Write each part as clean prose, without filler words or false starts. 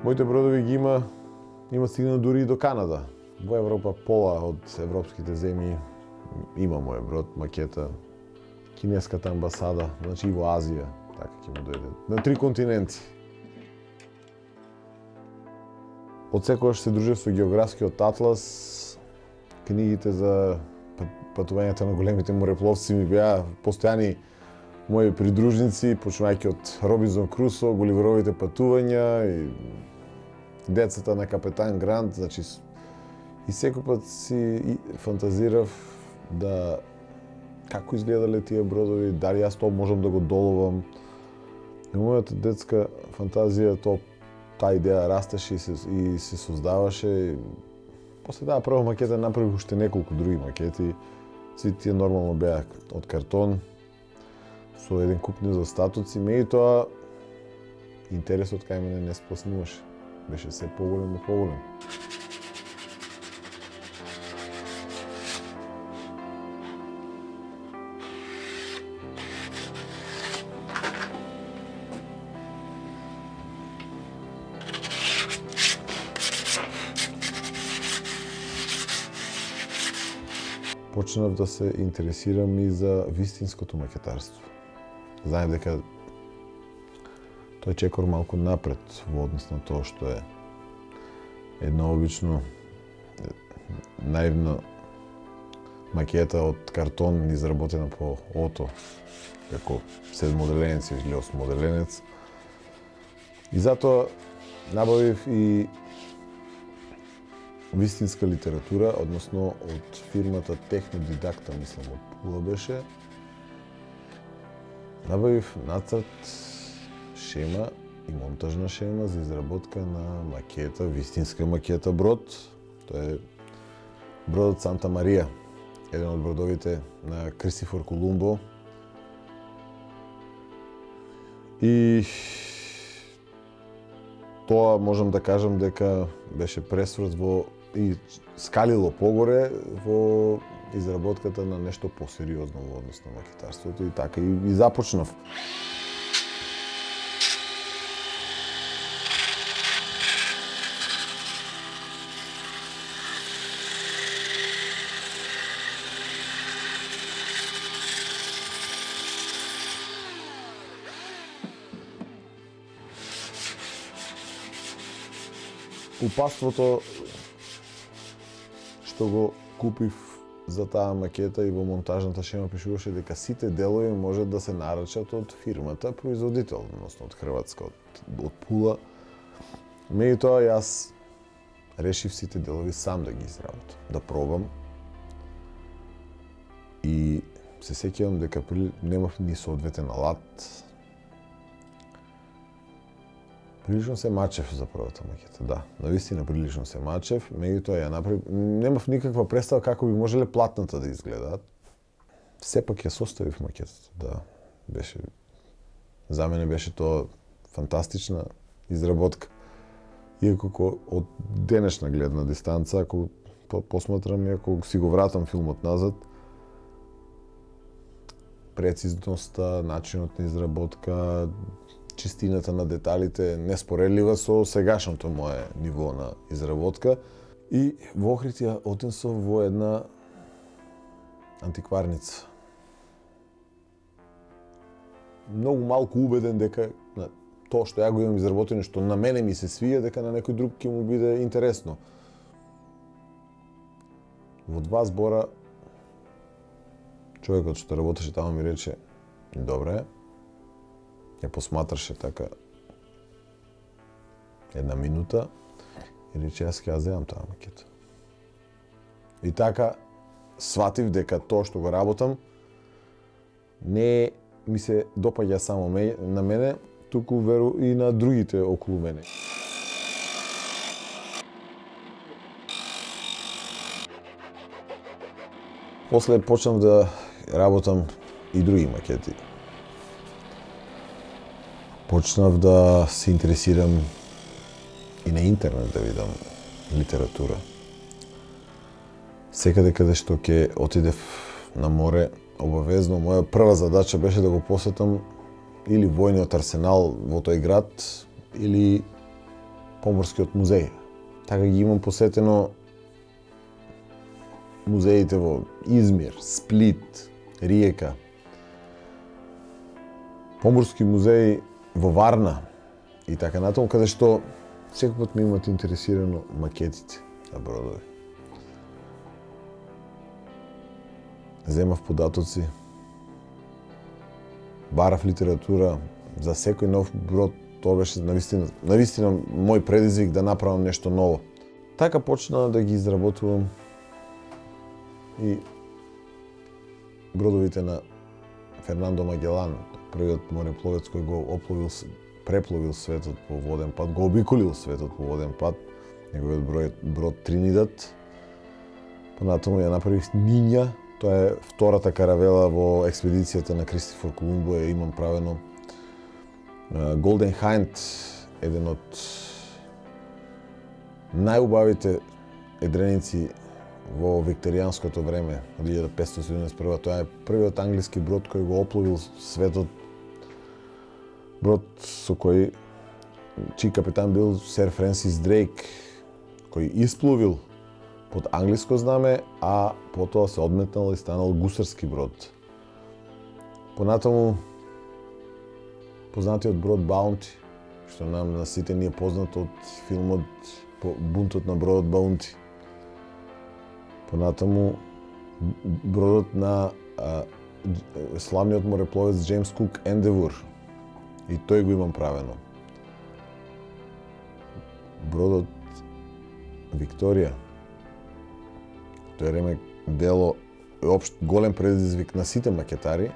Моите бродови ги има стигнат дури и до Канада. Во Европа пола од европските земји има мој брод, макета, кинеската амбасада, значи и во Азија, така ќе му дојде. На 3 континенти. Од секогаш се дружев со географскиот атлас, книгите за патувањата на големите морепловци ми беа постојани мои придружници, почнувајќи од Робинзон Крусо, Гуливеровите патувања и децата на капетан Грант, значи и секој пат си фантазирав да како изгледале тие бродови, дали јас тоа можам да го доловам. И мојата детска фантазија таа идеја растеше и се создаваше. После таа прва макета направих уште неколку други макети. Сите тие нормално беа од картон, со еден куп недостатоци, меѓутоа интересот кај мене не споснуваше. Беше се поголем и поголем. Почнав да се интересирам и за вистинското макетарство. Знаев дека тој чекор малку напред во однос на тоа што е една обично наивна макета од картон изработена по ото, како 7-моделенец или 8-моделенец. И затоа набавив и вистинска литература, односно од фирмата Технодидакта, мислам, од Пула беше. Набавив нацрт, шема и монтажна шема за изработка на макета, вистинска макета брод. Тоа е бродот Санта Марија, еден од бродовите на Кристофор Колумбо. И тоа можам да кажам дека беше пресврт во и скалило погоре во изработката на нешто посериозно во однос на макетарството и така и започнав. Упатството што го купив за таа макета и во монтажната шема пишуваше дека сите делови можат да се нарачат од фирмата производител, односно од Хрватска, од Пула. Меѓутоа јас решив сите делови сам да ги изработам, да пробам. И се сеќавам дека немав ни соодветен алат. Прилично се мачев за првата макета, да. Навистина прилично се мачев, меѓутоа ја направив, немав никаква представа како би можеле платната да изгледаат. Сепак ја составив макетата, да. Беше за мене беше тоа фантастична изработка. Иако од денешна гледна дистанца, ако посматрам и ако си го вратам филмот назад, прецизноста, начинот на изработка, чистината на деталите неспоредлива со сегашното мое ниво на изработка. И во Охрид ја отнесов во една антикварница. Многу малку убеден дека тоа што ја го имам изработено, што на мене ми се свија, дека на некој друг ќе му биде интересно. Во 2 збора, човекот што работеше таму ми рече, добре, ја посматраше така една минута и рече, јас ќе ја земам таа макета. И така сватив дека тоа што го работам не ми се допаѓа само на мене, туку веру и на другите околу мене. После почнав да работам и други макети. Почнав да се интересирам и на интернет да видам литература. Секаде каде што ќе отидев на море, обавезно моја прва задача беше да го посетам или војниот арсенал во тој град, или Поморскиот музеј. Така ги имам посетено музеите во Измир, Сплит, Риека. Поморски музеј во Варна и така натаму, каде што секој пат ме имат интересирано макетите на бродови. Земав податоци, барав литература за секој нов брод. Тоа беше навистина мој предизвик да направам нешто ново. Така почнаа да ги изработувам и бродовите на Фернандо Магелан, првиот морепловец кој го препловил светот по воден пат, го обиколил светот по воден пат, неговиот брод Тринидад. Понатаму ја направив Ниња, тоа е втората каравела во експедицијата на Кристофор Колумбо, ја имам правено. Голден Хайнд, еден од најубавите едреници во викторијанското време, од 1571. Тоа е првиот англиски брод кој го опловил светот. Брод со кој чиј капитан бил Сер Френсис Дрейк, кој испловил под англиско знаме, а потоа се одметнал и станал гусарски брод. Понатаму познатиот брод Баунти, што нам на сите ни е познат од филмот Бунтот на бродот Баунти. Понатаму бродот на славниот морепловец Джеймс Кук Ендевур, и тој го имам правено. Бродот Викторија, тој време дело општ голем предизвик на сите макетари.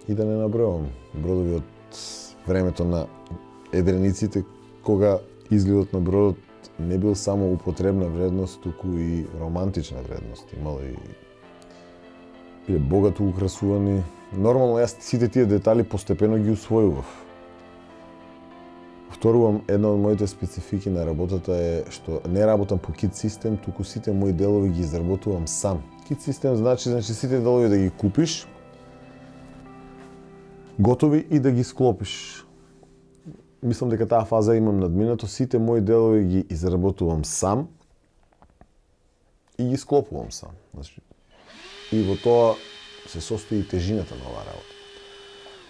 И да не набројувам бродови од времето на едрениците, кога изгледот на бродот не бил само употребна вредност, туку и романтична вредност. Имало и богато украсувани. Нормално, јас сите тие детали постепено ги усвојував. Вторувам, една од моите специфики на работата е што не работам по кит систем, туку сите мои делови ги изработувам сам. Кит систем значи сите делови да ги купиш, готови и да ги склопиш. Мислам дека таа фаза имам надминато, сите мои делови ги изработувам сам и ги склопувам сам. Значи, и во тоа се состои тежината на оваа работа.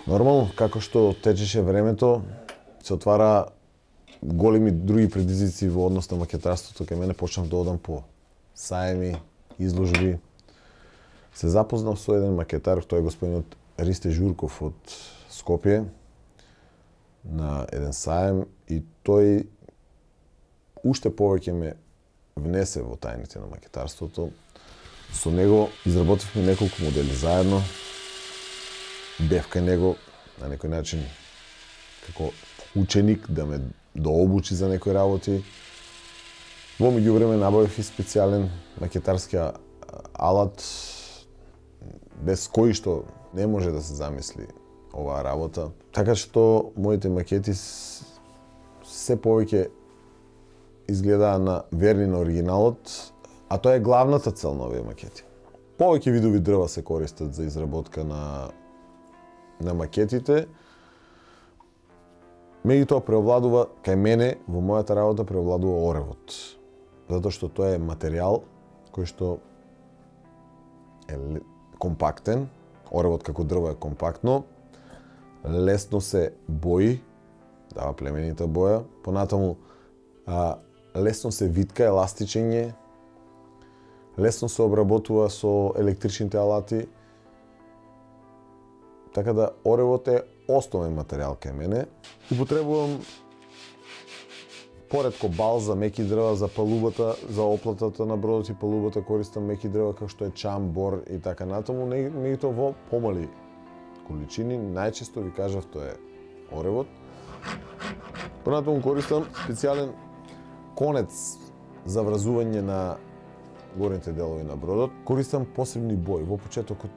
Нормално, како што течеше времето, се отвара големи други предизвици во однос на макетарството. Кај мене почнав да одам по саеми, изложби. Се запознав со еден макетар, тој е господинот Ристе Журков од Скопје, на еден саем, и тој уште повеќе ме внесе во тајните на макетарството. Со него изработивме неколку модели заедно. Бев кај него на некој начин како ученик да ме дообучи за некои работи. Во меѓувреме набавив и специјален макетарски алат, без кој што не може да се замисли оваа работа. Така што моите макети се повеќе изгледаа на верни на оригиналот, а тоа е главната цел на овие макети. Повеќе видови дрва се користат за изработка на макетите. Меѓутоа преовладува, кај мене, во мојата работа преовладува оревот. Затоа што тоа е материјал кој што е компактен. Оревот како дрво е компактно, лесно се бои, дава племенита боја, понатаму лесно се витка, еластичен е, лесно се обработува со електричните алати, така да оревот е основен материјал кај мене. Употребувам поред кобал за меки дрва, за палубата, за оплатата на бродот и палубата користам меки дрва како што е чам, бор и така натаму, меѓутоа во помали количини. Најчесто ви кажав тоа е оревот. Понатаму користам специјален конец за вразување на горните делови на бродот. Користам посебни бои. Во почетокот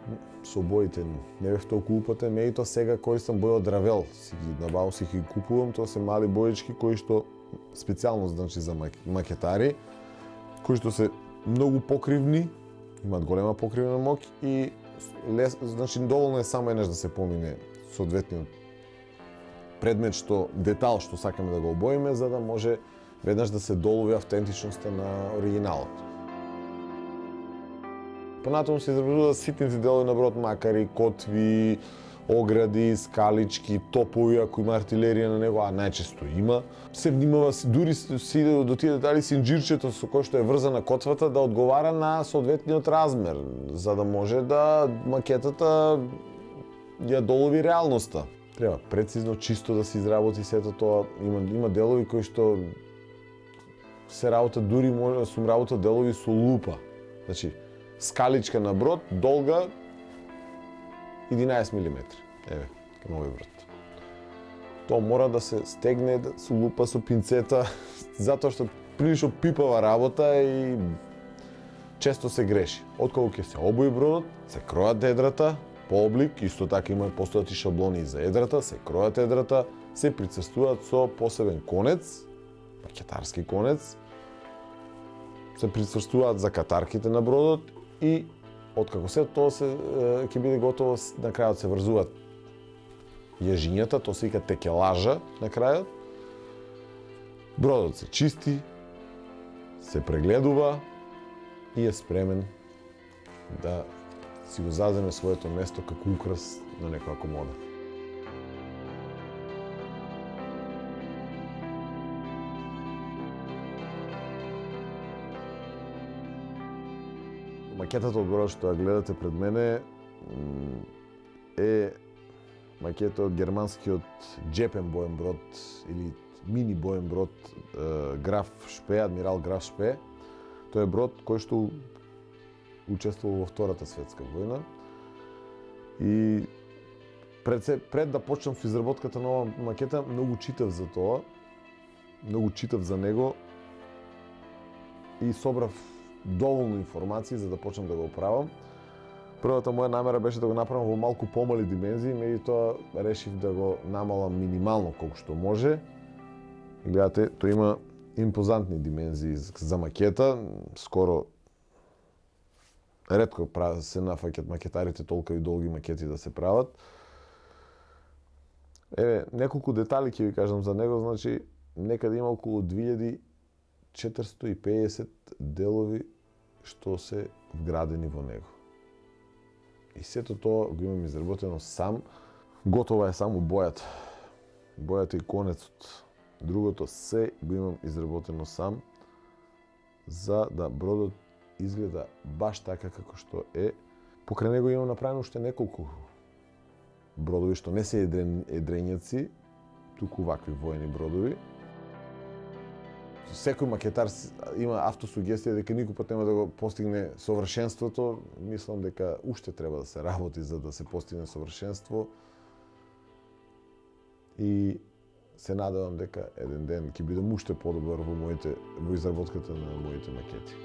со боите не бев толку упатен, меѓутоа сега користам бои од Равел. Си ги набавам, си ги купувам, тоа се мали боички кои што специјално значи за макетари, кои што се многу покривни, имаат голема покривна моќ и значи доволно е само еднаш да се помине соодветниот предмет детал што сакаме да го обоиме, за да може веднаш да се долови автентичноста на оригиналот. Понатаму се изработуваат ситните делови на брод, макари, котви, огради, скалички, топови, ако има артилерија на него, а најчесто има. Се внимава, дури се иде до тие детали синџирчето со кој што е врзана котвата да одговара на соодветниот размер, за да може да макетата ја долови реалноста. Треба прецизно, чисто да се изработи сето тоа. Има делови кои што се работат, дури може да се работат делови со лупа. Значи, скаличка на брод, долга 11 мм. Еве, кај овој брод. Тоа мора да се стегне со лупа, со пинцета, затоа што прилично пипава работа и често се греши. Откако ќе се обои бродот, се кројат едрата по облик, исто така постојат и шаблони за едрата, се кројат едрата, се прицрстуваат со посебен конец, макетарски конец, се прицрстуваат за катарките на бродот и откако се тоа ќе биде готово, на крајот се врзуваат јажињата, тоа се вика текелажа на крајот. Бродот се чисти, се прегледува и е спремен да си го заземе своето место како украс на некоја комода. Макетата од бродот што ја гледате пред мене е макета од германскиот джепен боен брод или мини боен брод Граф Шпе, адмирал Граф Шпе. Тој е брод кој што учествувал во Втората светска војна и пред да почнам со изработката на оваа макета, многу читав за тоа, многу читав за него и собрав доволно информации за да почнам да го правам. Првата моја намера беше да го направам во малку помали димензии, меѓутоа решив да го намалам минимално колку што може. И гледате, тој има импозантни димензии за макета, скоро ретко се нафаќат макетарите толку и долги макети да се прават. Еве, неколку детали ќе ви кажам за него, значи некаде има околу 2450 делови што се вградени во него. И сето тоа го имам изработено сам. Готова е само бојата. Бојата и конецот. Другото се го имам изработено сам за да бродот изгледа баш така како што е. Покрај него имам направено уште неколку бродови што не се едрењаци, туку вакви воени бродови. Секој макетар има автосугестија дека никој пат нема да го постигне совршенството. Мислам дека уште треба да се работи за да се постигне совршенство. И се надевам дека еден ден ќе бидам уште подобар во изработката на моите макети.